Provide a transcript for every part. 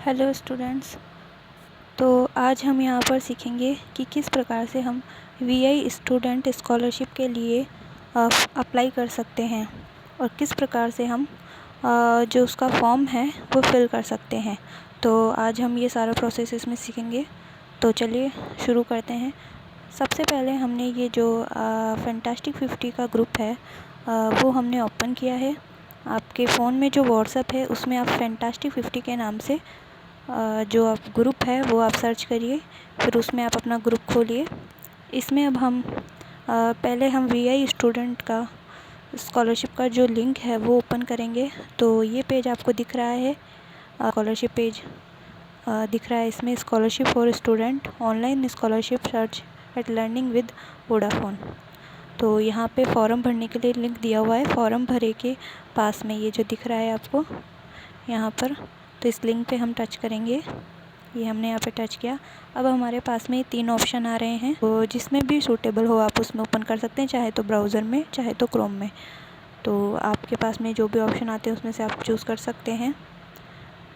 Hello students. तो आज हम यहाँ पर सीखेंगे कि किस प्रकार से हम वीआई स्टूडेंट स्कॉलरशिप के लिए अप्लाई कर सकते हैं और किस प्रकार से हम जो उसका फॉर्म है वो फिल कर सकते हैं। तो आज हम ये सारा प्रोसेस इसमें सीखेंगे। तो चलिए शुरू करते हैं। सबसे पहले हमने ये जो फैंटास्टिक 50 का ग्रुप है वो हमने ओपन किया है। आपके फ़ोन में जो व्हाट्सएप है उसमें आप फैंटास्टिक 50 के नाम से जो आप ग्रुप है वो आप सर्च करिए, फिर उसमें आप अपना ग्रुप खोलिए। इसमें अब हम पहले हम वीआई स्टूडेंट का स्कॉलरशिप का जो लिंक है वो ओपन करेंगे। तो ये पेज आपको दिख रहा है, स्कॉलरशिप पेज दिख रहा है। इसमें scholarship for student online scholarship search eight learning with Vodafone. तो यहाँ पे फॉर्म भरने के लिए लिंक दिया हुआ है। फॉर्म भरे के पास में ये जो दिख रहा है आपको यहाँ पर, तो इस लिंक पे हम टच करेंगे। ये हमने यहाँ पे टच किया। अब हमारे पास में 3 ऑप्शन आ रहे हैं, तो जिसमें भी सूटेबल हो आप उसमें ओपन कर सकते हैं, चाहे तो ब्राउज़र में चाहे तो क्रोम में। तो आपके पास में जो भी ऑप्शन आते हैं उसमें से आप चूज़ कर सकते हैं।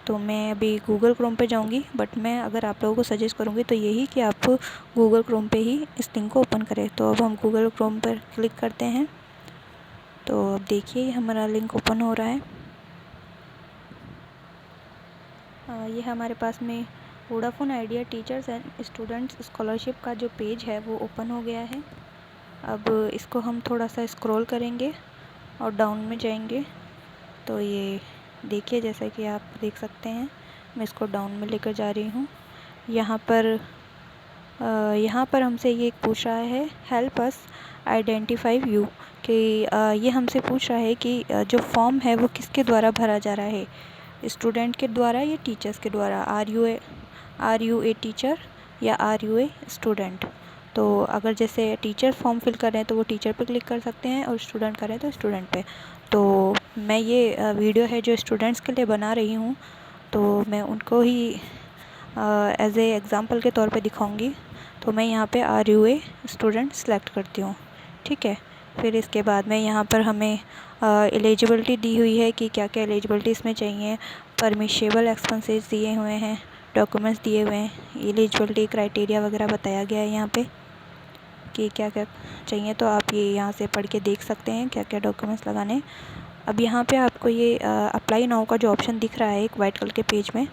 तो मैं अभी गूगल क्रोम पे जाऊंगी, बट मैं अगर आप लोगों को सजेस्ट करूंगी तो यही कि आप गूगल क्रोम पे ही इस लिंक को ओपन करें। तो अब हम गूगल क्रोम पर क्लिक करते हैं। तो अब देखिए हमारा लिंक ओपन हो रहा है। ये हमारे पास में Vodafone idea teachers and students scholarship का जो पेज है वो ओपन हो गया है। अब इसको हम थोड़ा सा स्क्रॉल करेंगे और डाउन में जाएंगे। तो ये देखिए, जैसा कि आप देख सकते हैं, मैं इसको डाउन में लेकर जा रही हूँ। यहाँ पर हमसे ये पूछ रहा है हेल्प अस आइडेंटिफाई यू, कि ये हमसे पूछ रहा है कि जो फॉर्म है वो किसके द्वारा भरा जा रहा है, स्टूडेंट के द्वारा या टीचर्स के द्वारा। आर यू ए टीचर या आर यू ए स्टूडेंट। तो अगर जैसे टीचर फॉर्म फिल कर रहे हैं तो वो टीचर पे क्लिक कर सकते हैं, और स्टूडेंट कर रहे हैं तो स्टूडेंट पे। तो मैं ये वीडियो है जो स्टूडेंट्स के लिए बना रही हूँ, तो मैं उनको ही एज ए एग्ज़ाम्पल के तौर पे दिखाऊंगी। तो मैं यहाँ पे are you a student select करती हूँ, ठीक है। फिर इसके बाद में यहाँ पर हमें एलिजिबिलिटी दी हुई है कि क्या क्या एलिजिबिलिटी इसमें चाहिए। परमिशेबल एक्सपेंसेस दिए हुए हैं, डॉक्यूमेंट्स दिए हुए हैं, एलिजिबिलिटी क्राइटेरिया वगैरह बताया गया है यहाँ पे कि क्या क्या चाहिए। तो आप ये यहाँ से पढ़ के देख सकते हैं क्या क्या डॉक्यूमेंट्स लगाने। अब यहाँ पे आपको ये अप्लाई नाउ का जो ऑप्शन दिख रहा है एक वाइट कलर के पेज में,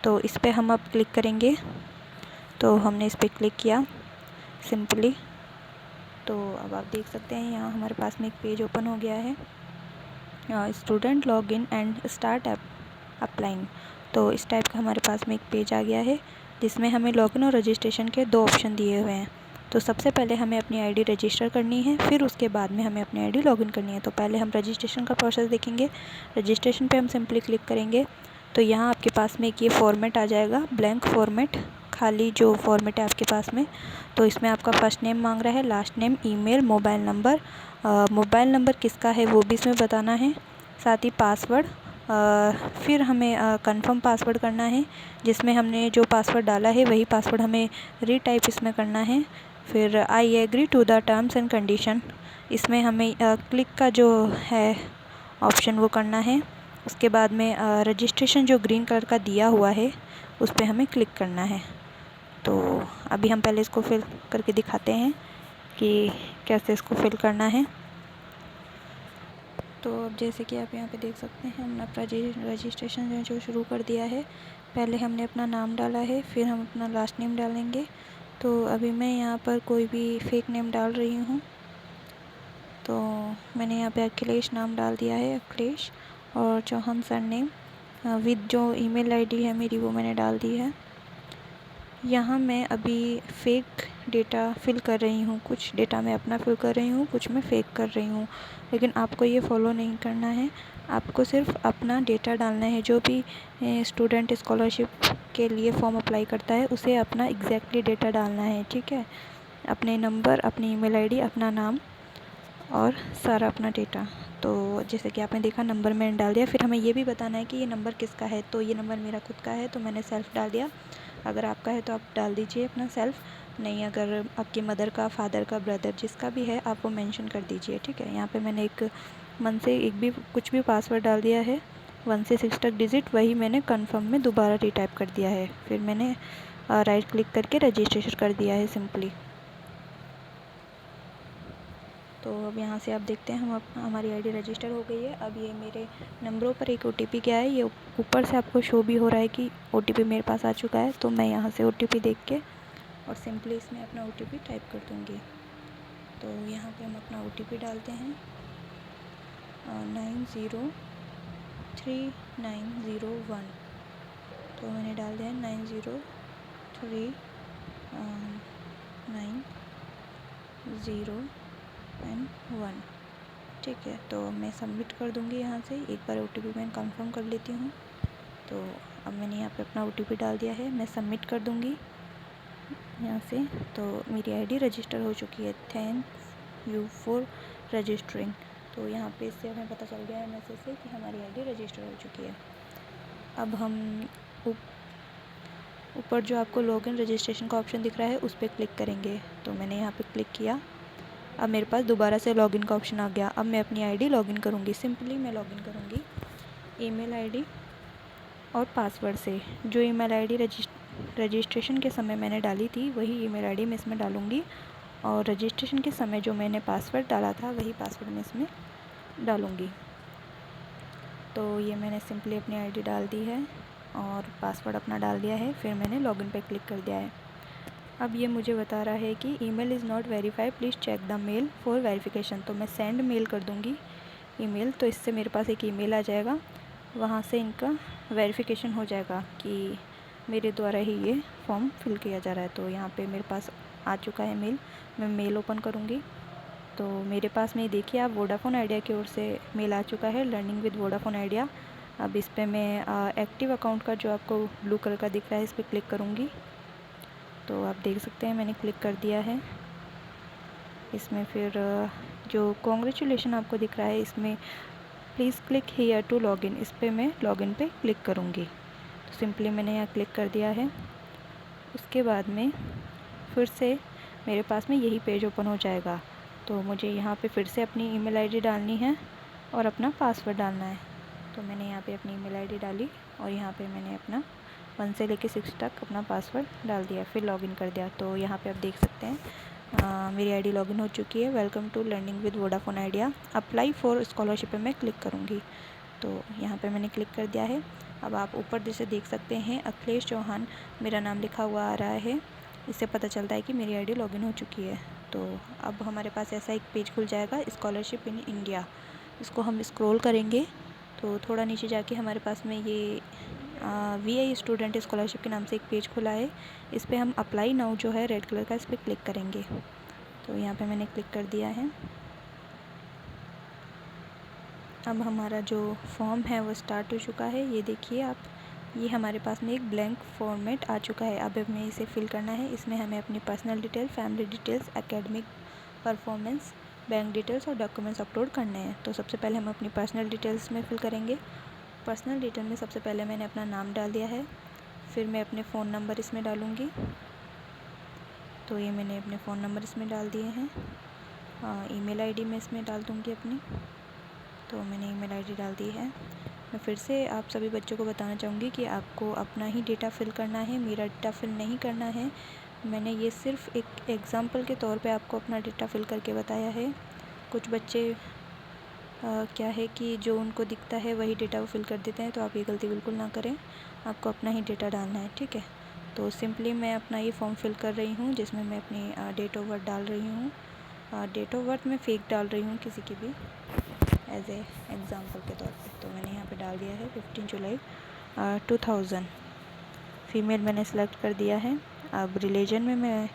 तो इस पर हम अब क्लिक करेंगे। तो हमने इस पर क्लिक किया सिंपली। तो अब आप देख सकते हैं यहाँ हमारे पास में एक पेज ओपन हो गया है, student log in and start applying. तो इस टाइप का हमारे पास में एक पेज आ गया है जिसमें हमें लॉगिन और रजिस्ट्रेशन के 2 ऑप्शन दिए हुए हैं। तो सबसे पहले हमें अपनी आईडी रजिस्टर करनी है, फिर उसके बाद में हमें अपनी आईडी लॉगिन करनी है। तो पहले हम रजिस्ट्रेशन का प्रोसेस देखेंगे। रजिस्ट्रेशन पे हम सिंपली क्लिक करेंगे। तो यहाँ आपके पास में एक ये फॉर्मेट आ जाएगा, ब्लैंक फॉर्मेट, खाली जो फॉर्मेट है आपके पास में। तो इसमें आपका फर्स्ट नेम मांग रहा है, last name, email, mobile number. Mobile number किसका है वो भी इसमें बताना है, साथ ही पासवर्ड। फिर हमें कंफर्म पासवर्ड करना है, जिसमें हमने जो पासवर्ड डाला है वही पासवर्ड हमें रीटाइप इसमें करना है। फिर I agree to the terms and condition, इसमें हमें क्लिक का जो है ऑप्शन वो करना है। उसके बाद में रजिस्ट्रेशन जो ग्रीन कलर का दिया हुआ है उस पर हमें क्लिक करना है। तो अभी हम पहले इसको फिल करके दिखाते हैं कि कैसे इसको फिल करना है। तो अब जैसे कि आप यहाँ पे देख सकते हैं, हमने अपना रजिस्ट्रेशन जो शुरू कर दिया है। पहले हमने अपना नाम डाला है, फिर हम अपना लास्ट नेम डालेंगे। तो अभी मैं यहाँ पर कोई भी फेक नेम डाल रही हूँ। तो मैंने यहाँ पे अखिलेश नाम डाल दिया है, अखिलेश, और चौहान सरनेम विद जो ईमेल आईडी है मेरी वो मैंने डाल दी है। यहाँ मैं अभी फ़ेक डेटा फिल कर रही हूँ, कुछ डेटा मैं अपना फिल कर रही हूँ, कुछ मैं फ़ेक कर रही हूँ, लेकिन आपको ये फॉलो नहीं करना है। आपको सिर्फ अपना डेटा डालना है। जो भी स्टूडेंट स्कॉलरशिप के लिए फॉर्म अप्लाई करता है उसे अपना एग्जैक्टली डेटा डालना है, ठीक है। अपने नंबर, अपनी ईमेल आईडी, अपना नाम और सारा अपना डेटा। तो जैसे कि आपने देखा नंबर मैंने डाल दिया। फिर हमें ये भी बताना है कि ये नंबर किसका है। तो ये नंबर मेरा खुद का है, तो मैंने सेल्फ़ डाल दिया। अगर आपका है तो आप डाल दीजिए अपना सेल्फ़, नहीं अगर आपकी मदर का, फादर का, ब्रदर जिसका भी है आप वो मेंशन कर दीजिए, ठीक है। यहाँ पे मैंने एक मन से एक भी कुछ भी पासवर्ड डाल दिया है। 1 से 6 तक डिजिट वही मैंने कन्फर्म में दोबारा रीटाइप कर दिया है। फिर मैंने राइट क्लिक करके रजिस्ट्रेशन कर दिया है सिंपली। तो अब यहाँ से आप देखते हैं हमारी आईडी रजिस्टर हो गई है। अब ये मेरे नंबरों पर एक ओटीपी गया है, ये ऊपर से आपको शो भी हो रहा है कि ओटीपी मेरे पास आ चुका है। तो मैं यहाँ से ओटीपी देख के और सिंपली इसमें अपना ओटीपी टाइप कर दूँगी। तो यहाँ पे हम अपना ओटीपी डालते हैं 903901। तो मैंने डाल दिया है 903901। ठीक है, तो मैं सबमिट कर दूंगी यहाँ से। एक बार ओटीपी मैं कंफर्म कर लेती हूँ। तो अब मैंने यहाँ पे अपना ओटीपी डाल दिया है, मैं सबमिट कर दूंगी यहाँ से। तो मेरी आईडी रजिस्टर हो चुकी है। Thanks you for registering. तो यहाँ पे इससे हमें पता चल गया है मैसेज से कि हमारी आईडी रजिस्टर हो चुकी है। अब हम ऊपर जो आपको लॉगिन रजिस्ट्रेशन का ऑप्शन दिख रहा है उस पर क्लिक करेंगे। तो मैंने यहाँ पे क्लिक किया। अब मेरे पास दोबारा से लॉगिन का ऑप्शन आ गया। अब मैं अपनी आईडी लॉगिन करूँगी। सिंपली मैं लॉगिन करूँगी ईमेल आईडी और पासवर्ड से। जो ईमेल आईडी रजिस्ट्रेशन के समय मैंने डाली थी वही ईमेल आईडी मैं इसमें डालूँगी, और रजिस्ट्रेशन के समय जो मैंने पासवर्ड डाला था वही पासवर्ड मैं इसमें डालूँगी। तो ये मैंने सिंपली अपनी आईडी डाल दी है और पासवर्ड अपना डाल दिया है। फिर मैंने लॉगिन पे क्लिक कर दिया है। अब ये मुझे बता रहा है कि email is not verified, please check the mail for verification. तो मैं सेंड मेल कर दूँगी ईमेल। तो इससे मेरे पास एक ईमेल आ जाएगा, वहाँ से इनका वेरिफिकेशन हो जाएगा कि मेरे द्वारा ही ये फॉर्म फिल किया जा रहा है। तो यहाँ पे मेरे पास आ चुका है मेल। मैं मेल ओपन करूँगी तो मेरे पास में देखिए आप वोडाफ़ोन आइडिया की ओर से मेल आ चुका है, लर्निंग विद वोडाफ़ोन आइडिया। अब इस पर मैं एक्टिव अकाउंट का जो आपको ब्लू कलर का दिख रहा है इस पर क्लिक करूँगी। तो आप देख सकते हैं मैंने क्लिक कर दिया है। इसमें फिर जो कॉन्ग्रेचुलेशन आपको दिख रहा है इसमें please click here to login, इस पर मैं लॉगिन पे क्लिक करूँगी। तो सिंपली मैंने यहाँ क्लिक कर दिया है। उसके बाद में फिर से मेरे पास में यही पेज ओपन हो जाएगा। तो मुझे यहाँ पे फिर से अपनी ईमेल आईडी डालनी है और अपना पासवर्ड डालना है। तो मैंने यहाँ पे अपनी ईमेल आईडी डाली और यहाँ पे मैंने अपना 1 से लेकर 6 तक अपना पासवर्ड डाल दिया, फिर लॉगिन कर दिया। तो यहाँ पे आप देख सकते हैं मेरी आईडी लॉगिन हो चुकी है। Welcome to learning with Vodafone Idea, apply for scholarship पे मैं क्लिक करूँगी। तो यहाँ पे मैंने क्लिक कर दिया है। अब आप ऊपर जैसे देख सकते हैं अखिलेश चौहान मेरा नाम लिखा हुआ आ रहा है, इससे पता चलता है कि मेरी आईडी लॉगिन हो चुकी है। तो अब हमारे पास ऐसा एक पेज खुल जाएगा, स्कॉलरशिप इन इंडिया। इसको हम स्क्रॉल करेंगे तो थोड़ा नीचे जाके हमारे पास में ये VI स्टूडेंट स्कॉलरशिप के नाम से एक पेज खुला है। इस पर हम अप्लाई नाउ जो है रेड कलर का, इस पर क्लिक करेंगे। तो यहाँ पे मैंने क्लिक कर दिया है। अब हमारा जो फॉर्म है वो स्टार्ट हो चुका है। ये देखिए आप, ये हमारे पास में एक ब्लैंक फॉर्मेट आ चुका है। अब हमें इसे फिल करना है। इसमें हमें अपनी personal detail, family details, academic performance, bank details और डॉक्यूमेंट्स अपलोड करने हैं। तो सबसे पहले हम अपनी पर्सनल डिटेल्स में फिल करेंगे। पर्सनल डिटेल में सबसे पहले मैंने अपना नाम डाल दिया है, फिर मैं अपने फ़ोन नंबर इसमें डालूँगी। तो ये मैंने अपने फ़ोन नंबर इसमें डाल दिए हैं। ईमेल आईडी मैं इसमें डाल दूँगी अपनी। तो मैंने ईमेल आईडी डाल दी है। मैं फिर से आप सभी बच्चों को बताना चाहूँगी कि आपको अपना ही डेटा फिल करना है, मेरा डेटा फिल नहीं करना है। मैंने ये सिर्फ एक एग्ज़ाम्पल के तौर पे आपको अपना डेटा फिल करके बताया है। कुछ बच्चे क्या है कि जो उनको दिखता है वही डेटा वो फिल कर देते हैं, तो आप ये गलती बिल्कुल ना करें। आपको अपना ही डेटा डालना है, ठीक है। तो सिंपली मैं अपना ये फॉर्म फिल कर रही हूँ जिसमें मैं अपनी डेट ऑफ बर्थ डाल रही हूँ। डेट ऑफ बर्थ मैं फेक डाल रही हूँ किसी की भी, एज ए एग्ज़ाम्पल के तौर पे। तो मैंने यहाँ पे डाल दिया है 15 जुलाई 2000। फ़ीमेल मैंने सेलेक्ट कर दिया है। अब रिलीजन में मैं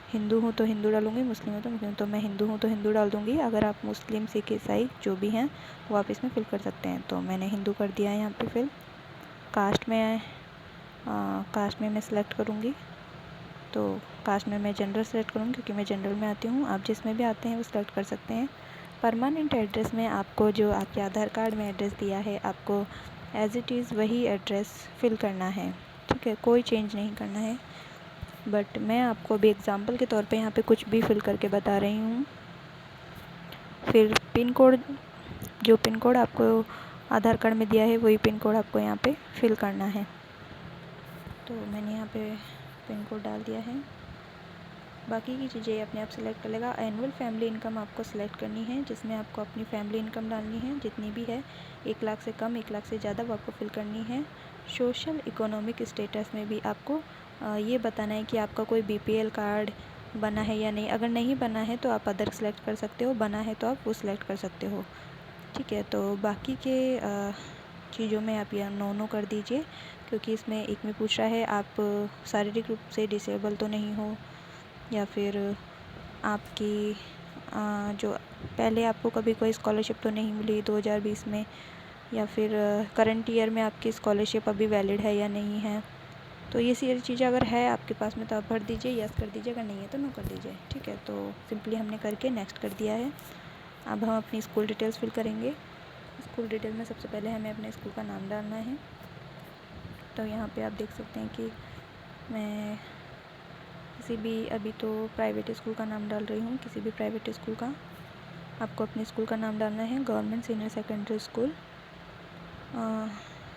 हिंदू हूँ तो हिंदू डालूँगी, मुस्लिम हूँ तो मुस्लिम। तो मैं हिंदू हूँ तो हिंदू डाल दूँगी। अगर आप मुस्लिम, सिख, ईसाई जो भी हैं वो आप इसमें फिल कर सकते हैं। तो मैंने हिंदू कर दिया है यहाँ पे फिल। कास्ट में मैं सिलेक्ट करूँगी। तो कास्ट में मैं जनरल सेलेक्ट करूँगी क्योंकि मैं जनरल में आती हूँ। आप जिसमें भी आते हैं वो सिलेक्ट कर सकते हैं। परमानेंट एड्रेस में आपको जो आपके आधार कार्ड में एड्रेस दिया है आपको एज़ इट इज़ वही एड्रेस फिल करना है, ठीक है, कोई चेंज नहीं करना है। बट मैं आपको अभी एग्ज़ाम्पल के तौर पे यहाँ पे कुछ भी फिल करके बता रही हूँ। फिर पिन कोड, जो पिन कोड आपको आधार कार्ड में दिया है वही पिन कोड आपको यहाँ पे फिल करना है। तो मैंने यहाँ पे पिन कोड डाल दिया है। बाकी की चीज़ें अपने आप सेलेक्ट कर लेगा। एनुअल फैमिली इनकम आपको सेलेक्ट करनी है, जिसमें आपको अपनी फैमिली इनकम डालनी है जितनी भी है, 1 लाख से कम 1 लाख से ज़्यादा वो आपको फिल करनी है। सोशल इकोनॉमिक स्टेटस में भी आपको ये बताना है कि आपका कोई BPL कार्ड बना है या नहीं। अगर नहीं बना है तो आप अदर सेलेक्ट कर सकते हो, बना है तो आप वो सिलेक्ट कर सकते हो। ठीक है, तो बाकी के चीज़ों में आप यहाँ नो कर दीजिए, क्योंकि इसमें एक में पूछ रहा है आप शारीरिक रूप से डिसेबल तो नहीं हो, या फिर आपकी जो पहले आपको कभी कोई स्कॉलरशिप तो नहीं मिली 2020 में, या फिर करंट ईयर में आपकी स्कॉलरशिप अभी वैलिड है या नहीं है। तो ये सारी चीज़ें अगर है आपके पास में तो आप भर दीजिए, यस कर दीजिए, अगर नहीं है तो नो कर दीजिए। ठीक है, तो सिंपली हमने करके नेक्स्ट कर दिया है। अब हम अपनी स्कूल डिटेल्स फिल करेंगे। स्कूल डिटेल में सबसे पहले हमें अपने स्कूल का नाम डालना है। तो यहाँ पे आप देख सकते हैं कि मैं किसी भी अभी तो प्राइवेट स्कूल का नाम डाल रही हूँ, किसी भी प्राइवेट स्कूल का। आपको अपने स्कूल का नाम डालना है गवर्नमेंट सीनियर सेकेंडरी स्कूल,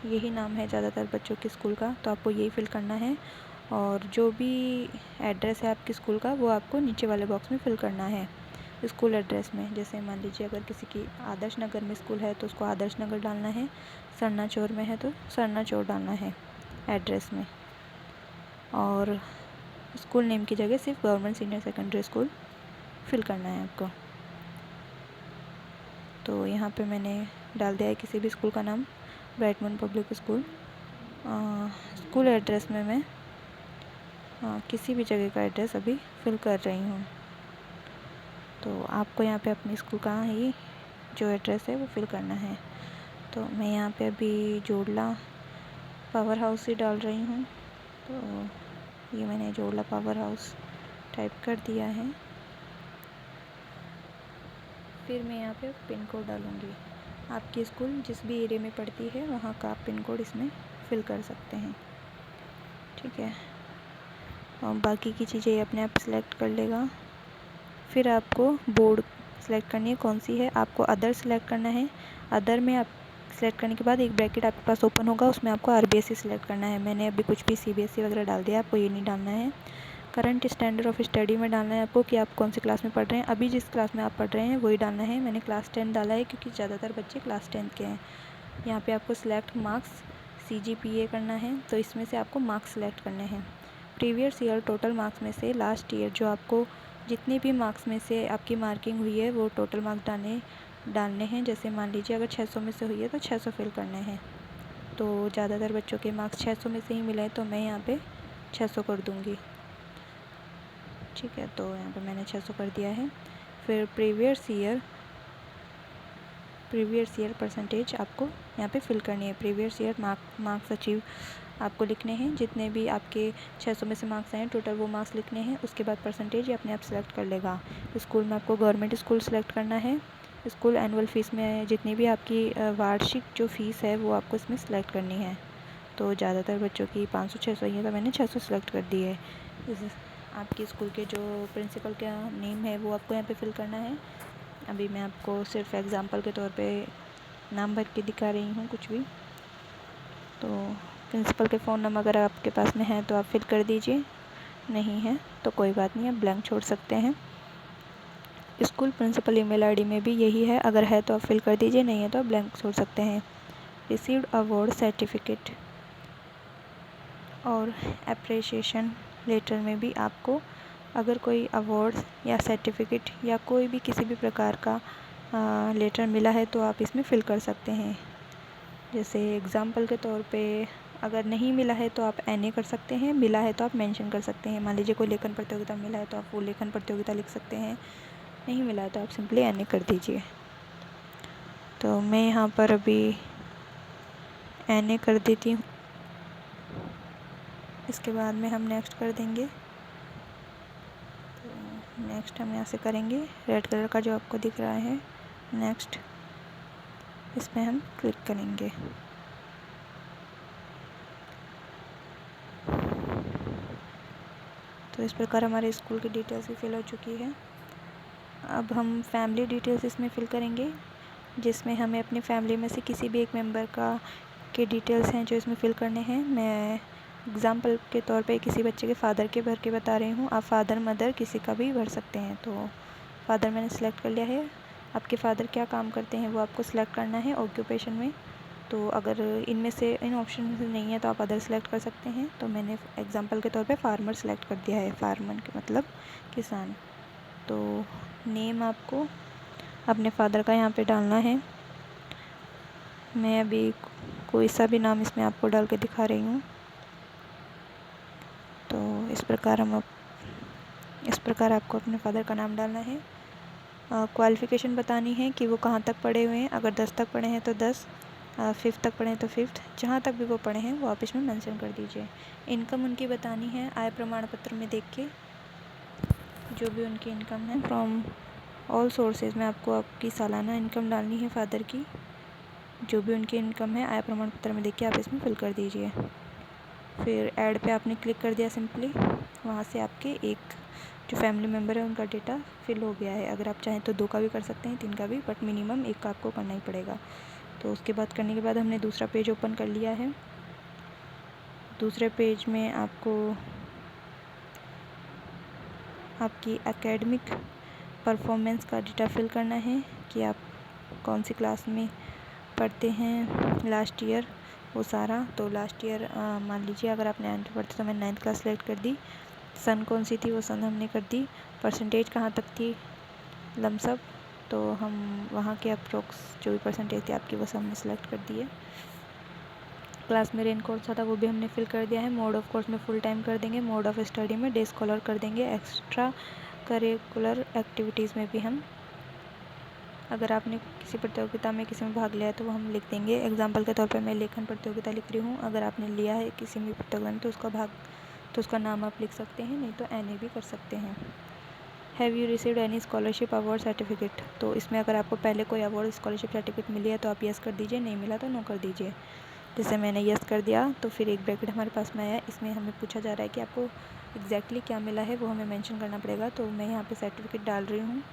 यही नाम है ज़्यादातर बच्चों के स्कूल का, तो आपको यही फिल करना है। और जो भी एड्रेस है आपके स्कूल का वो आपको नीचे वाले बॉक्स में फिल करना है स्कूल एड्रेस में। जैसे मान लीजिए अगर किसी की आदर्श नगर में स्कूल है तो उसको आदर्श नगर डालना है, सरना चौर में है तो सरना चौर डालना है एड्रेस में, और स्कूल नेम की जगह सिर्फ government senior secondary school fill करना है आपको। तो यहाँ पे मैंने डाल दिया है किसी भी स्कूल का नाम, ब्राइटमून पब्लिक स्कूल। स्कूल एड्रेस में मैं किसी भी जगह का एड्रेस अभी फिल कर रही हूँ। तो आपको यहाँ पे अपने स्कूल का ही जो एड्रेस है वो फिल करना है। तो मैं यहाँ पे अभी जोड़ला पावर हाउस ही डाल रही हूँ। तो ये मैंने जोड़ला पावर हाउस टाइप कर दिया है। फिर मैं यहाँ पे पिन कोड डालूँगी। आपकी स्कूल जिस भी एरिया में पड़ती है वहाँ का आप पिन कोड इसमें फिल कर सकते हैं। ठीक है, और बाकी की चीज़ें अपने आप सेलेक्ट कर लेगा। फिर आपको बोर्ड सेलेक्ट करनी है, कौन सी है। आपको अदर सेलेक्ट करना है। अदर में आप सेलेक्ट करने के बाद एक ब्रैकेट आपके पास ओपन होगा, उसमें आपको RBSE सेलेक्ट करना है। मैंने अभी कुछ भी CBSE वगैरह डाल दिया, आपको ये नहीं डालना है। करंट स्टैंडर्ड ऑफ स्टडी में डालना है आपको कि आप कौन सी क्लास में पढ़ रहे हैं। अभी जिस क्लास में आप पढ़ रहे हैं वही डालना है। मैंने क्लास 10 डाला है क्योंकि ज़्यादातर बच्चे क्लास 10 के हैं। यहाँ पे आपको सिलेक्ट मार्क्स CGPA करना है, तो इसमें से आपको मार्क्स सेलेक्ट करने हैं। प्रीवियस ईयर टोटल मार्क्स में से लास्ट ईयर जो आपको जितने भी मार्क्स में से आपकी मार्किंग हुई है वो टोटल मार्क्स डालने हैं। जैसे मान लीजिए अगर 600 में से हुई है तो 600 फिल करने हैं। तो ज़्यादातर बच्चों के मार्क्स 600 में से ही मिले हैं, तो मैं यहाँ पे 600 कर दूँगी। ठीक है, तो यहाँ पे मैंने 600 कर दिया है। फिर प्रीवियस ईयर परसेंटेज आपको यहाँ पे फिल करनी है। प्रीवियस ईयर मार्क्स अचीव आपको लिखने हैं, जितने भी आपके 600 में से मार्क्स आए टोटल वो मार्क्स लिखने हैं। उसके बाद परसेंटेज अपने आप सेलेक्ट कर लेगा। स्कूल में आपको गवर्नमेंट स्कूल सेलेक्ट करना है। स्कूल एनुअल फ़ीस में जितनी भी आपकी वार्षिक जो फ़ीस है वो आपको इसमें सेलेक्ट करनी है। तो ज़्यादातर बच्चों की 500-600 ही है, तो मैंने 600 सेलेक्ट कर दी है। आपके स्कूल के जो प्रिंसिपल का नेम है वो आपको यहाँ पे फिल करना है। अभी मैं आपको सिर्फ एग्ज़ाम्पल के तौर पे नाम भर के दिखा रही हूँ कुछ भी। तो प्रिंसिपल के फ़ोन नंबर अगर आपके पास में है तो आप फिल कर दीजिए, नहीं है तो कोई बात नहीं, आप ब्लैंक छोड़ सकते हैं। स्कूल प्रिंसिपल ईमेल आईडी में भी यही है, अगर है तो आप फिल कर दीजिए, नहीं है तो आप ब्लैंक छोड़ सकते हैं। रिसीव्ड अवार्ड सर्टिफिकेट और अप्रिसिएशन लेटर में भी आपको अगर कोई अवार्ड या सर्टिफिकेट या कोई भी किसी भी प्रकार का लेटर मिला है तो आप इसमें फ़िल कर सकते हैं। जैसे एग्ज़ाम्पल के तौर पे अगर नहीं मिला है तो आप NA कर सकते हैं, मिला है तो आप मेंशन कर सकते हैं। मान लीजिए कोई लेखन प्रतियोगिता मिला है तो आप वो लेखन प्रतियोगिता लिख सकते हैं, नहीं मिला है तो आप सिंपली NA कर दीजिए। तो मैं यहाँ पर अभी NA कर देती हूँ। इसके बाद में हम नेक्स्ट कर देंगे। तो नेक्स्ट हम यहाँ से करेंगे, रेड कलर का जो आपको दिख रहा है नेक्स्ट, इसमें हम क्लिक करेंगे। तो इस प्रकार हमारे स्कूल की डिटेल्स भी फिल हो चुकी है। अब हम फैमिली डिटेल्स इसमें फिल करेंगे। जिसमें हमें अपनी फैमिली में से किसी भी एक मेंबर का के डिटेल्स हैं जो इसमें फ़िल करने हैं। मैं एग्ज़ाम्पल के तौर पे किसी बच्चे के फ़ादर के भर के बता रही हूँ। आप फादर मदर किसी का भी भर सकते हैं। तो फ़ादर मैंने सेलेक्ट कर लिया है। आपके फ़ादर क्या काम करते हैं वो आपको सिलेक्ट करना है ऑक्यूपेशन में। तो अगर इनमें से इन ऑप्शन में से नहीं है तो आप अदर सेलेक्ट कर सकते हैं। तो मैंने एग्ज़ाम्पल के तौर पे फार्मर सेलेक्ट कर दिया है। फार्मर के मतलब किसान। तो नेम आपको अपने फ़ादर का यहाँ पे डालना है। मैं अभी कोई सा भी नाम इसमें आपको डाल के दिखा रही हूँ। तो इस प्रकार आपको अपने फ़ादर का नाम डालना है। क्वालिफ़िकेशन बतानी है कि वो कहाँ तक पढ़े हुए हैं। अगर 10 तक पढ़े हैं तो 10, 5th तक पढ़े हैं तो 5th, जहाँ तक भी वो पढ़े हैं वो आप इसमें मेंशन कर दीजिए। इनकम उनकी बतानी है आय प्रमाण पत्र में देख के, जो भी उनकी इनकम है फ्रॉम ऑल सोर्सेज में आपको आपकी सालाना इनकम डालनी है फ़ादर की। जो भी उनकी इनकम है आय प्रमाण पत्र में देख के आप इसमें फिल कर दीजिए। फिर ऐड पे आपने क्लिक कर दिया सिंपली। वहाँ से आपके एक जो फैमिली मेम्बर है उनका डेटा फिल हो गया है। अगर आप चाहें तो 2 का भी कर सकते हैं, 3 का भी, बट मिनिमम 1 का आपको करना ही पड़ेगा। तो उसके बाद करने के बाद हमने दूसरा पेज ओपन कर लिया है। दूसरे पेज में आपको आपकी एकेडमिक परफॉर्मेंस का डेटा फिल करना है कि आप कौन सी क्लास में पढ़ते हैं लास्ट ईयर, वो सारा। तो लास्ट ईयर मान लीजिए अगर आप 9th पढ़ते तो मैंने 9th क्लास सेलेक्ट कर दी। सन कौन सी थी वो सन हमने कर दी। परसेंटेज कहाँ तक थी लमसम, तो हम वहाँ के अप्रोक्स जो भी परसेंटेज थी आपकी वो सब हमने सेलेक्ट कर दी है। क्लास में रेन कोर्स था वो भी हमने फिल कर दिया है। मोड ऑफ कोर्स में फुल टाइम कर देंगे। मोड ऑफ स्टडी में डे स्कॉलर कर देंगे। एक्स्ट्रा करिकुलर एक्टिविटीज़ में भी हम, अगर आपने किसी प्रतियोगिता में किसी में भाग लिया है तो वो हम लिख देंगे। एग्जाम्पल के तौर पे मैं लेखन प्रतियोगिता लिख रही हूँ। अगर आपने लिया है किसी भी प्रतियोगिता में तो उसका नाम आप लिख सकते हैं, नहीं तो NA भी कर सकते हैं। Have you received any scholarship award certificate, तो इसमें अगर आपको पहले कोई अवार्ड स्कॉलरशिप सर्टिफिकेट मिली है तो आप यस कर दीजिए, नहीं मिला तो नो कर दीजिए। जैसे मैंने यस कर दिया तो फिर एक ब्रैकेट हमारे पास में आया। इसमें हमें पूछा जा रहा है कि आपको एग्जैक्टली क्या मिला है, वो हमें मेंशन करना पड़ेगा। तो मैं यहाँ पे सर्टिफिकेट डाल रही हूँ।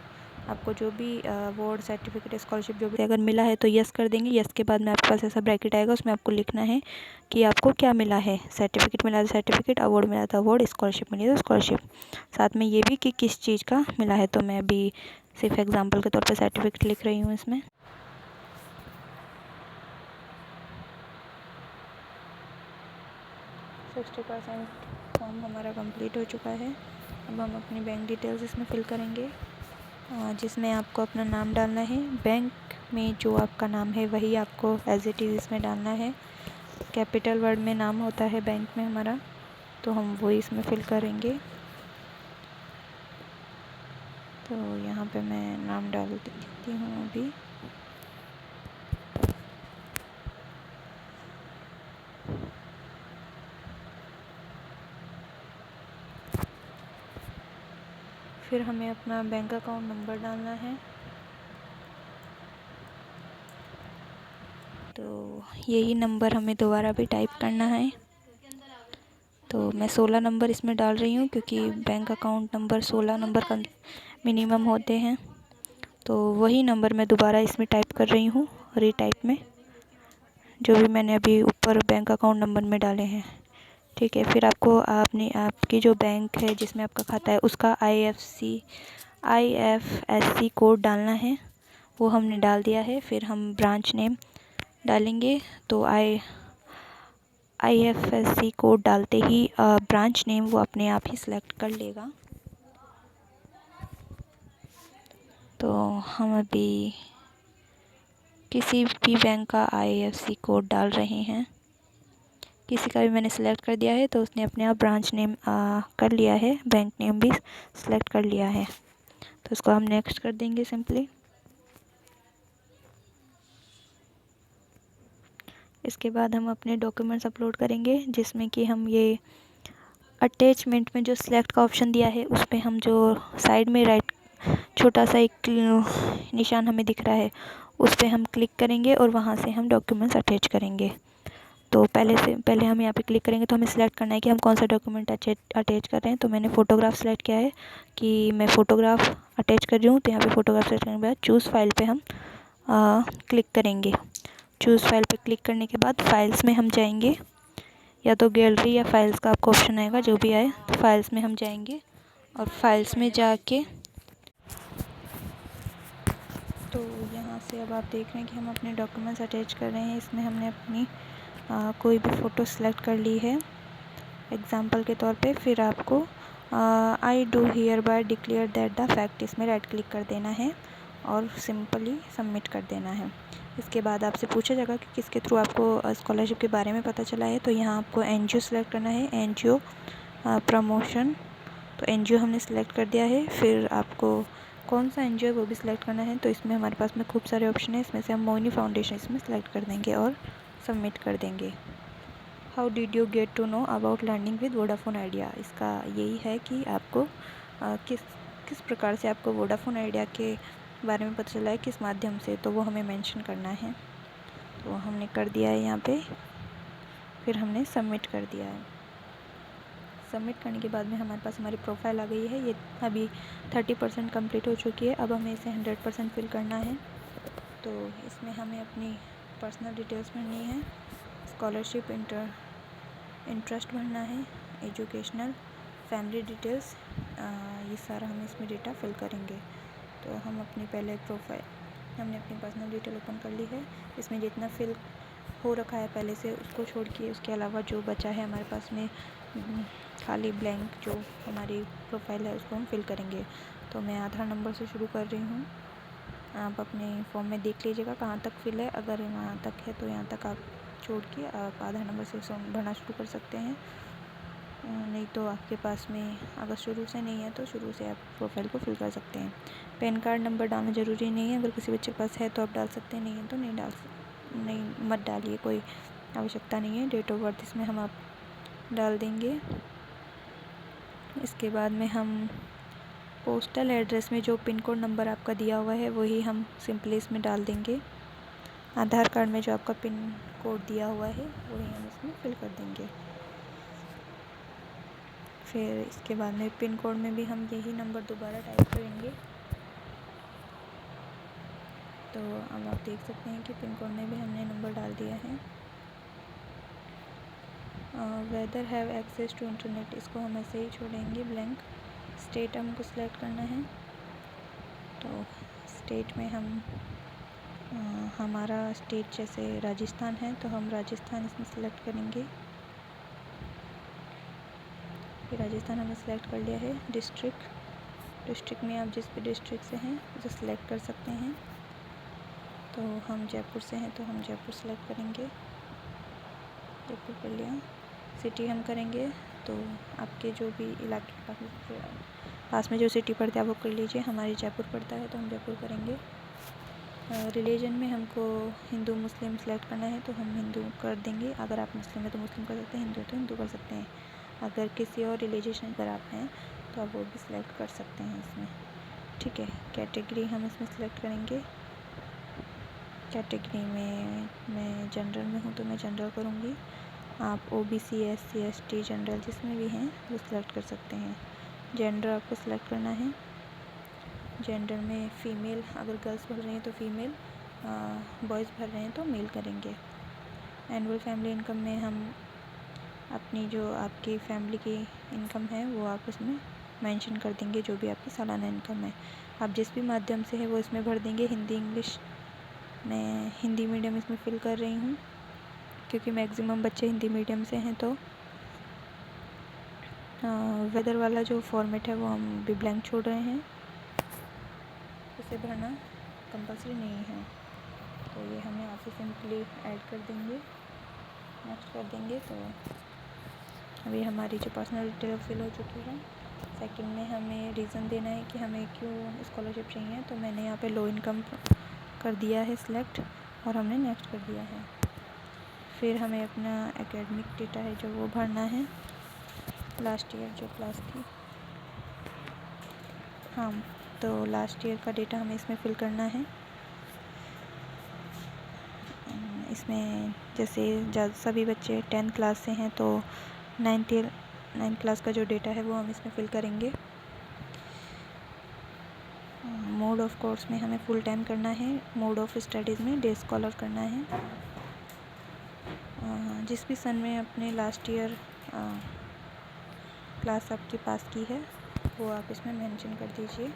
आपको जो भी अवार्ड सर्टिफिकेट स्कॉलरशिप जो भी अगर मिला है तो यस कर देंगे। यस के बाद में आपके पास ऐसा ब्रैकेट आएगा, उसमें आपको लिखना है कि आपको क्या मिला है। सर्टिफिकेट मिला तो सर्टिफिकेट, अवार्ड मिला तो अवार्ड, स्कॉलरशिप मिली तो स्कॉलरशिप, साथ में ये भी कि किस चीज़ का मिला है। तो मैं अभी सिर्फ एग्जाम्पल के तौर पर सर्टिफिकेट लिख रही हूँ इसमें। 60% फॉर्म हमारा कंप्लीट हो चुका है। अब हम अपनी बैंक डिटेल्स इसमें फिल करेंगे, जिसमें आपको अपना नाम डालना है। बैंक में जो आपका नाम है वही आपको एज इट इज़ इसमें डालना है। कैपिटल वर्ड में नाम होता है बैंक में हमारा, तो हम वही इसमें फिल करेंगे। तो यहाँ पे मैं नाम डाल देती हूँ अभी। फिर हमें अपना बैंक अकाउंट नंबर डालना है। तो यही नंबर हमें दोबारा भी टाइप करना है। तो मैं 16 नंबर इसमें डाल रही हूँ क्योंकि बैंक अकाउंट नंबर 16 नंबर का मिनिमम होते हैं। तो वही नंबर मैं दोबारा इसमें टाइप कर रही हूँ रीटाइप में, जो भी मैंने अभी ऊपर बैंक अकाउंट नंबर में डाले हैं। ठीक है, फिर आपको आपकी जो बैंक है जिसमें आपका खाता है उसका IFSC कोड डालना है। वो हमने डाल दिया है। फिर हम ब्रांच नेम डालेंगे। तो IFSC कोड डालते ही ब्रांच नेम वो अपने आप ही सिलेक्ट कर लेगा। तो हम अभी किसी भी बैंक का IFSC कोड डाल रहे हैं। किसी का भी मैंने सेलेक्ट कर दिया है तो उसने अपने आप ब्रांच नेम कर लिया है, बैंक नेम भी सिलेक्ट कर लिया है। तो उसको हम नेक्स्ट कर देंगे सिंपली। इसके बाद हम अपने डॉक्यूमेंट्स अपलोड करेंगे, जिसमें कि हम ये अटैचमेंट में जो सिलेक्ट का ऑप्शन दिया है उस पर हम जो साइड में राइट छोटा सा एक निशान हमें दिख रहा है उस पर हम क्लिक करेंगे और वहाँ से हम डॉक्यूमेंट्स अटैच करेंगे। तो पहले हम यहाँ पे क्लिक करेंगे तो हमें सेलेक्ट करना है कि हम कौन सा डॉक्यूमेंट अटैच कर रहे हैं। तो मैंने फ़ोटोग्राफ सेलेक्ट किया है कि मैं फ़ोटोग्राफ अटैच कर रही हूँ। तो यहाँ पे फ़ोटोग्राफ सेलेक्ट करने के बाद चूज़ फाइल पे हम क्लिक करेंगे। चूज़ फाइल पे क्लिक करने के बाद फाइल्स में हम जाएंगे, या तो गैलरी या फाइल्स का आपको ऑप्शन आएगा, जो भी आए। तो फाइल्स में हम जाएंगे और फाइल्स में जाके तो यहाँ से अब आप देख रहे हैं कि हम अपने डॉक्यूमेंट्स अटैच कर रहे हैं। इसमें हमने अपनी कोई भी फ़ोटो सेलेक्ट कर ली है एग्ज़ाम्पल के तौर पे। फिर आपको I do here bye declare that the fact, इसमें राइट क्लिक कर देना है और सिंपली सबमिट कर देना है। इसके बाद आपसे पूछा जाएगा कि किसके थ्रू आपको स्कॉलरशिप के बारे में पता चला है। तो यहाँ आपको एनजीओ सेलेक्ट करना है, एनजीओ प्रमोशन। तो एनजीओ हमने सेलेक्ट कर दिया है। फिर आपको कौन सा एनजीओ है वो भी सिलेक्ट करना है। तो इसमें हमारे पास में खूब सारे ऑप्शन है, इसमें से हम मोहिनी फाउंडेशन इसमें सेलेक्ट कर देंगे और सबमिट कर देंगे। How did you get to know about learning with Vodafone Idea, इसका यही है कि आपको किस प्रकार से आपको वोडाफोन आइडिया के बारे में पता चला है, किस माध्यम से, तो वो हमें मेंशन करना है। तो हमने कर दिया है यहाँ पे, फिर हमने सबमिट कर दिया है। सबमिट करने के बाद में हमारे पास हमारी प्रोफाइल आ गई है। ये अभी 30% कंप्लीट हो चुकी है। अब हमें इसे 100% फिल करना है। तो इसमें हमें अपनी पर्सनल डिटेल्स भरनी है, स्कॉलरशिप इंटरेस्ट भरना है, एजुकेशनल, फैमिली डिटेल्स, ये सारा हम इसमें डेटा फिल करेंगे। तो हम अपनी पहले हमने अपनी पर्सनल डिटेल ओपन कर ली है। इसमें जितना फिल हो रखा है पहले से उसको छोड़ के उसके अलावा जो बचा है हमारे पास में खाली ब्लैंक जो हमारी प्रोफाइल है उसको हम फिल करेंगे। तो मैं आधार नंबर से शुरू कर रही हूँ। आप अपने फॉर्म में देख लीजिएगा कहाँ तक फिल है। अगर यहाँ तक है तो यहाँ तक आप छोड़ के आप आधार नंबर से भरना शुरू कर सकते हैं। नहीं तो आपके पास में अगर शुरू से नहीं है तो शुरू से आप प्रोफाइल को फिल कर सकते हैं। पैन कार्ड नंबर डालना ज़रूरी नहीं है, अगर किसी बच्चे के पास है तो आप डाल सकते हैं, नहीं है तो नहीं मत डालिए, कोई आवश्यकता नहीं है। डेट ऑफ बर्थ इसमें हम आप डाल देंगे। इसके बाद में हम पोस्टल एड्रेस में जो पिन कोड नंबर आपका दिया हुआ है वही हम सिंपली इसमें डाल देंगे। आधार कार्ड में जो आपका पिन कोड दिया हुआ है वही हम इसमें फिल कर देंगे। फिर इसके बाद में पिन कोड में भी हम यही नंबर दोबारा टाइप करेंगे। तो अब आप देख सकते हैं कि पिन कोड में भी हमने नंबर डाल दिया है। Whether have access to internet, इसको हम ऐसे ही छोड़ेंगे ब्लैंक। स्टेट हमको सिलेक्ट करना है। तो स्टेट में हम हमारा स्टेट जैसे राजस्थान है तो हम राजस्थान इसमें सेलेक्ट करेंगे। फिर राजस्थान हमने सेलेक्ट कर लिया है। डिस्ट्रिक्ट में आप जिस भी डिस्ट्रिक्ट से हैं उसे सिलेक्ट कर सकते हैं। तो हम जयपुर से हैं तो हम जयपुर सेलेक्ट करेंगे, जयपुर कर लिया। सिटी हम करेंगे तो आपके जो भी इलाके के पास में जो सिटी पड़ता है वो कर लीजिए। हमारी जयपुर पड़ता है तो हम जयपुर करेंगे। रिलीजन में हमको हिंदू मुस्लिम सेलेक्ट करना है तो हम हिंदू कर देंगे। अगर आप मुस्लिम है तो मुस्लिम कर सकते हैं, हिंदू है तो हिंदू कर सकते हैं। अगर किसी और रिलीजन अगर आप हैं तो आप वो भी सिलेक्ट कर सकते हैं इसमें, ठीक है। कैटेगरी हम इसमें सेलेक्ट करेंगे। कैटेगरी में मैं जनरल में हूँ तो मैं जनरल करूँगी। आप ओबीसी, एससी, एसटी, जनरल जिसमें भी हैं वो सिलेक्ट कर सकते हैं। जेंडर आपको सिलेक्ट करना है। जेंडर में फ़ीमेल, अगर गर्ल्स भर रही हैं तो फीमेल, बॉयज़ भर रहे हैं तो मेल करेंगे। एनुअल फैमिली इनकम में हम अपनी जो आपकी फैमिली की इनकम है वो आप इसमें मेंशन कर देंगे, जो भी आपकी सालाना इनकम है। आप जिस भी माध्यम से है वो इसमें भर देंगे। हिंदी, इंग्लिश, मैं हिंदी मीडियम इसमें फ़िल कर रही हूँ क्योंकि मैक्सिमम बच्चे हिंदी मीडियम से हैं। तो वेदर वाला जो फॉर्मेट है वो हम भी ब्लैंक छोड़ रहे हैं, इसे भरना कंपल्सरी नहीं है। तो ये हमें यहाँ से सिंपली ऐड कर देंगे, नेक्स्ट कर देंगे। तो अभी हमारी जो पर्सनल डिटेल फिल हो चुकी है। सेकंड में हमें रीज़न देना है कि हमें क्यों स्कॉलरशिप चाहिए। तो मैंने यहाँ पे लो इनकम कर दिया है सिलेक्ट और हमने नेक्स्ट कर दिया है। फिर हमें अपना एकेडमिक डेटा है जो वो भरना है, लास्ट ईयर जो क्लास थी। हाँ, तो लास्ट ईयर का डेटा हमें इसमें फिल करना है। इसमें जैसे सभी बच्चे 10th क्लास से हैं तो 9th क्लास का जो डेटा है वो हम इसमें फिल करेंगे। मोड ऑफ कोर्स में हमें फुल टाइम करना है, मोड ऑफ स्टडीज़ में डे स्कॉलर करना है। जिस भी सन में अपने लास्ट ईयर क्लास आपकी पास की है वो आप इसमें मेंशन कर दीजिए।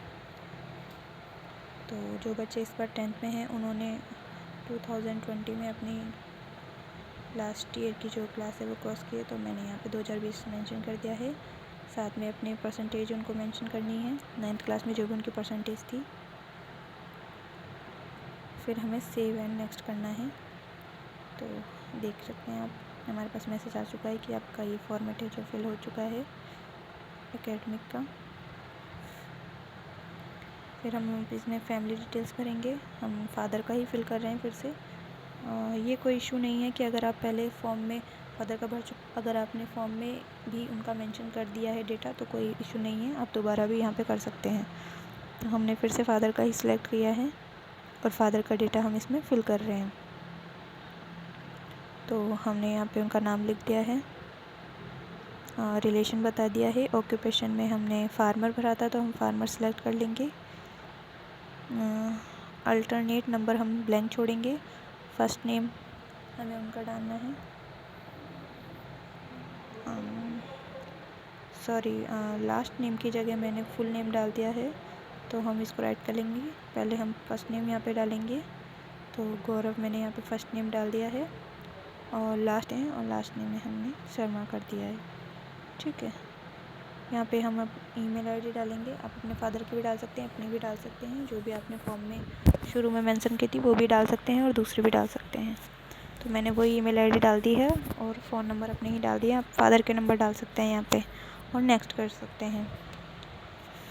तो जो बच्चे इस बार 10th में हैं उन्होंने 2020 में अपनी लास्ट ईयर की जो क्लास है वो क्रॉस की है, तो मैंने यहाँ पे 2020 मेंशन कर दिया है। साथ में अपनी परसेंटेज उनको मेंशन करनी है 9th क्लास में जो भी उनकी परसेंटेज थी। फिर हमें सेव एंड नेक्स्ट करना है। तो देख सकते हैं आप, हमारे पास मैसेज आ चुका है कि आपका ये फॉर्मेट है जो फिल हो चुका है एकेडमिक का। फिर हम इसमें फैमिली डिटेल्स भरेंगे, हम फादर का ही फिल कर रहे हैं फिर से। ये कोई इशू नहीं है कि अगर आप पहले फॉर्म में फादर का अगर आपने फॉर्म में भी उनका मेंशन कर दिया है डेटा तो कोई इशू नहीं है, आप दोबारा भी यहाँ पे कर सकते हैं। तो हमने फिर से फादर का ही सिलेक्ट किया है और फादर का डेटा हम इसमें फिल कर रहे हैं। तो हमने यहाँ पे उनका नाम लिख दिया है, रिलेशन बता दिया है। ऑक्यूपेशन में हमने फार्मर भरा था तो हम फार्मर सेलेक्ट कर लेंगे। अल्टरनेट नंबर हम ब्लैंक छोड़ेंगे। फर्स्ट नेम हमें उनका डालना है, लास्ट नेम की जगह मैंने फुल नेम डाल दिया है तो हम इसको राइट कर लेंगे। पहले हम फर्स्ट नेम यहाँ पे डालेंगे, तो गौरव मैंने यहाँ पे फर्स्ट नेम डाल दिया है और लास्ट नेम में हमने शर्मा कर दिया है। ठीक है, यहाँ पे हम अब ईमेल आईडी डालेंगे। आप अपने फादर की भी डाल सकते हैं, अपनी भी डाल सकते हैं, जो भी आपने फॉर्म में शुरू में मेंशन की थी वो भी डाल सकते हैं और दूसरी भी डाल सकते हैं। तो मैंने वही ईमेल आईडी डाल दी है और फ़ोन नंबर अपने ही डाल दिया। आप फादर के नंबर डाल सकते हैं यहाँ पे और नेक्स्ट कर सकते हैं।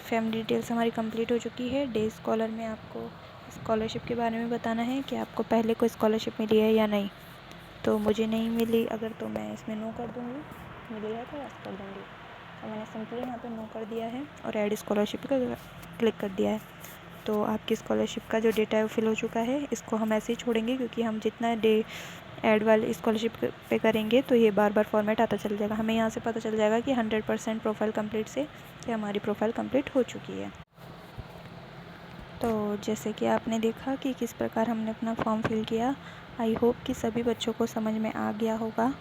फैमिली डिटेल्स हमारी कंप्लीट हो चुकी है। डे स्कॉलर में आपको स्कॉलरशिप के बारे में बताना है कि आपको पहले कोई स्कॉलरशिप मिली है या नहीं। तो मुझे नहीं मिली अगर, तो मैं इसमें नो कर दूँगी, मिली है तो यस कर दूँगी। तो मैंने सिंपली यहाँ पे नो कर दिया है और ऐड स्कॉलरशिप का क्लिक कर दिया है। तो आपकी स्कॉलरशिप का जो डेटा है वो फिल हो चुका है। इसको हम ऐसे ही छोड़ेंगे क्योंकि हम जितना डे ऐड वाले स्कॉलरशिप पे करेंगे तो ये बार बार फॉर्मेट आता चल जाएगा। हमें यहाँ से पता चल जाएगा कि 100% प्रोफाइल कंप्लीट से कि हमारी प्रोफाइल कंप्लीट हो चुकी है। तो जैसे कि आपने देखा कि किस प्रकार हमने अपना फॉर्म फिल किया, आई होप कि सभी बच्चों को समझ में आ गया होगा।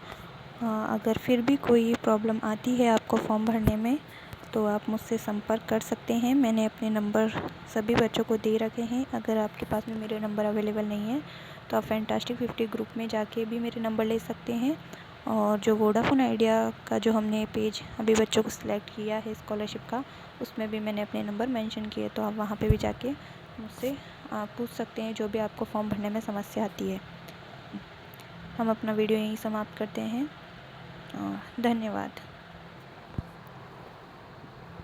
अगर फिर भी कोई प्रॉब्लम आती है आपको फॉर्म भरने में तो आप मुझसे संपर्क कर सकते हैं। मैंने अपने नंबर सभी बच्चों को दे रखे हैं। अगर आपके पास में मेरे नंबर अवेलेबल नहीं है तो आप फैंटास्टिक 50 ग्रुप में जाके भी मेरे नंबर ले सकते हैं। और जो वोडाफोन आइडिया का जो हमने पेज अभी बच्चों को सिलेक्ट किया है स्कॉलरशिप का, उसमें भी मैंने अपने नंबर मेंशन किए, तो आप वहाँ पे भी जाके मुझसे पूछ सकते हैं जो भी आपको फॉर्म भरने में समस्या आती है। हम अपना वीडियो यहीं समाप्त करते हैं। धन्यवाद।